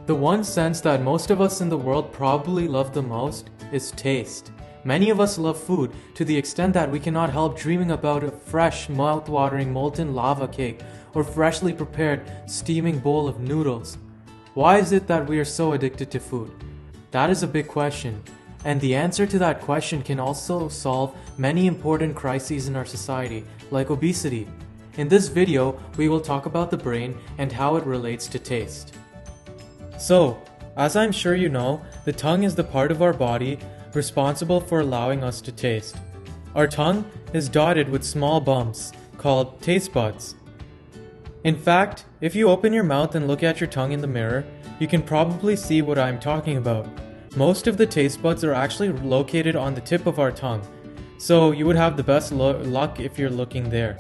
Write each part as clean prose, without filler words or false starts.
The one sense that most of us in the world probably love the most is taste. Many of us love food to the extent that we cannot help dreaming about a fresh, mouth-watering molten lava cake or freshly prepared steaming bowl of noodles. Why is it that we are so addicted to food? That is a big question, and the answer to that question can also solve many important crises in our society, like obesity. In this video, we will talk about the brain and how it relates to taste. So, as I'm sure you know, the tongue is the part of our body responsible for allowing us to taste. Our tongue is dotted with small bumps called taste buds. In fact, if you open your mouth and look at your tongue in the mirror, you can probably see what I'm talking about. Most of the taste buds are actually located on the tip of our tongue, so you would have the best luck if you're looking there.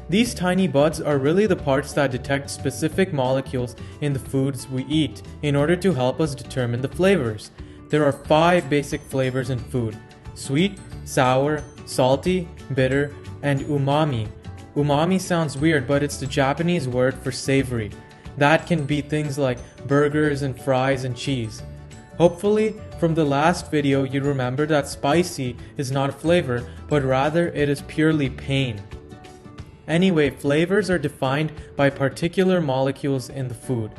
These tiny buds are really the parts that detect specific molecules in the foods we eat in order to help us determine the flavors. There are 5 basic flavors in food: sweet, sour, salty, bitter, and umami. Umami sounds weird, but it's the Japanese word for savory. That can be things like burgers and fries and cheese. Hopefully, from the last video you remember that spicy is not a flavor, but rather it is purely pain. Anyway, flavors are defined by particular molecules in the food.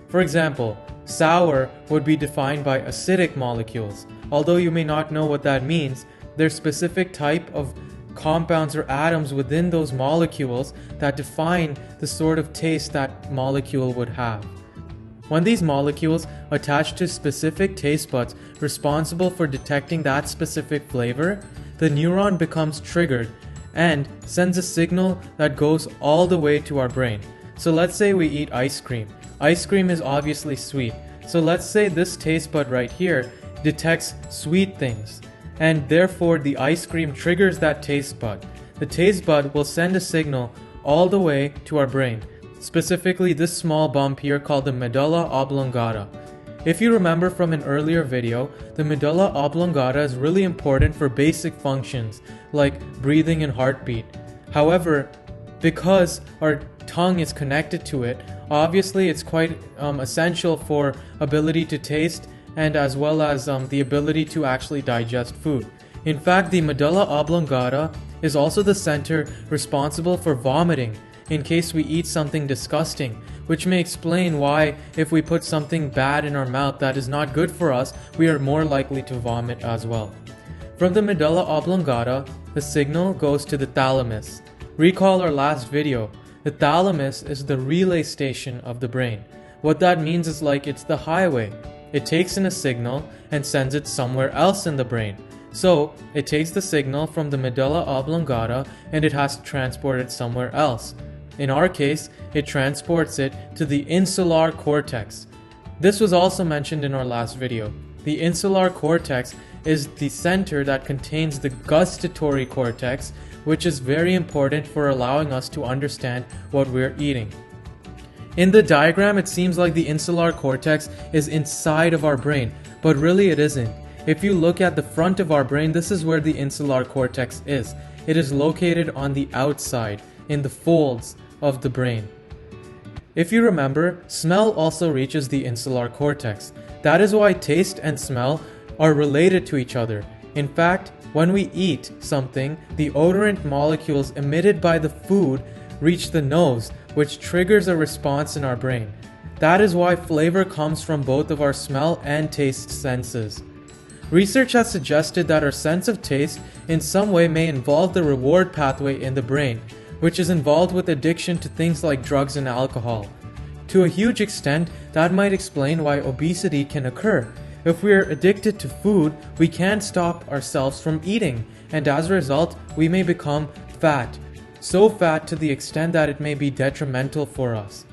For example, sour would be defined by acidic molecules. Although you may not know what that means, there's specific type of compounds or atoms within those molecules that define the sort of taste that molecule would have. When these molecules attach to specific taste buds responsible for detecting that specific flavor, the neuron becomes triggered and sends a signal that goes all the way to our brain. So let's say we eat ice cream. Ice cream is obviously sweet. So let's say this taste bud right here detects sweet things, and therefore the ice cream triggers that taste bud. The taste bud will send a signal all the way to our brain, specifically this small bump here called the medulla oblongata. If you remember from an earlier video, the medulla oblongata is really important for basic functions like breathing and heartbeat. However, because our tongue is connected to it, obviously it's quite essential for ability to taste and as well as the ability to actually digest food. In fact, the medulla oblongata is also the center responsible for vomiting in case we eat something disgusting, which may explain why if we put something bad in our mouth that is not good for us, we are more likely to vomit as well. From the medulla oblongata, the signal goes to the thalamus. Recall our last video. The thalamus is the relay station of the brain. What that means is like it's the highway. It takes in a signal and sends it somewhere else in the brain. So, it takes the signal from the medulla oblongata and it has to transport it somewhere else. In our case, it transports it to the insular cortex. This was also mentioned in our last video. The insular cortex is the center that contains the gustatory cortex, which is very important for allowing us to understand what we're eating. In the diagram, it seems like the insular cortex is inside of our brain, but really it isn't. If you look at the front of our brain, this is where the insular cortex is. It is located on the outside, in the folds of the brain. If you remember, smell also reaches the insular cortex. That is why taste and smell are related to each other. In fact, when we eat something, the odorant molecules emitted by the food reach the nose, which triggers a response in our brain. That is why flavor comes from both of our smell and taste senses. Research has suggested that our sense of taste in some way may involve the reward pathway in the brain, which is involved with addiction to things like drugs and alcohol. To a huge extent, that might explain why obesity can occur. If we are addicted to food, we can't stop ourselves from eating, and as a result, we may become fat. So fat to the extent that it may be detrimental for us.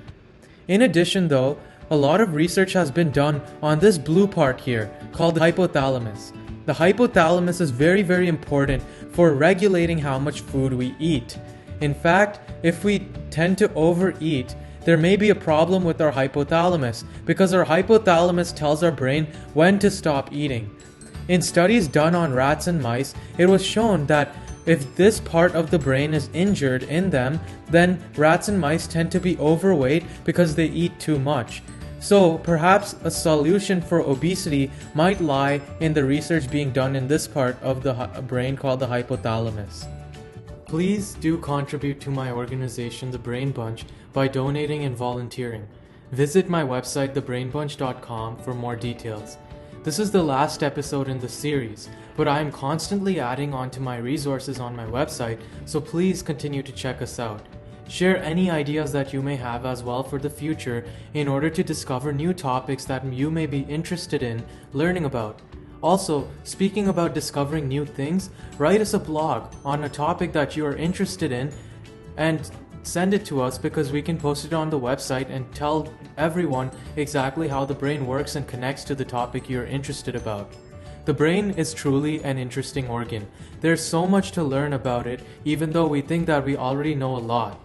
In addition though, a lot of research has been done on this blue part here, called the hypothalamus. The hypothalamus is very important for regulating how much food we eat. In fact, if we tend to overeat, there may be a problem with our hypothalamus because our hypothalamus tells our brain when to stop eating. In studies done on rats and mice, it was shown that if this part of the brain is injured in them, then rats and mice tend to be overweight because they eat too much. So perhaps a solution for obesity might lie in the research being done in this part of the brain called the hypothalamus. Please do contribute to my organization, The Brain Bunch, by donating and volunteering. Visit my website, thebrainbunch.com, for more details. This is the last episode in the series, but I am constantly adding on to my resources on my website, so please continue to check us out. Share any ideas that you may have as well for the future in order to discover new topics that you may be interested in learning about. Also, speaking about discovering new things, write us a blog on a topic that you are interested in and send it to us, because we can post it on the website and tell everyone exactly how the brain works and connects to the topic you're interested about. The brain is truly an interesting organ. There's so much to learn about it, even though we think that we already know a lot.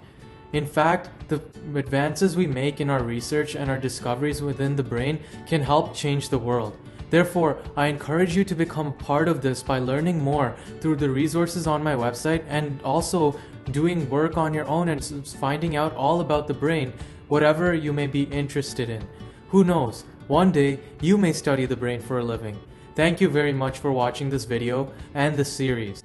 In fact, the advances we make in our research and our discoveries within the brain can help change the world. Therefore, I encourage you to become part of this by learning more through the resources on my website, and also doing work on your own and finding out all about the brain, whatever you may be interested in. Who knows, one day you may study the brain for a living. Thank you very much for watching this video and this series.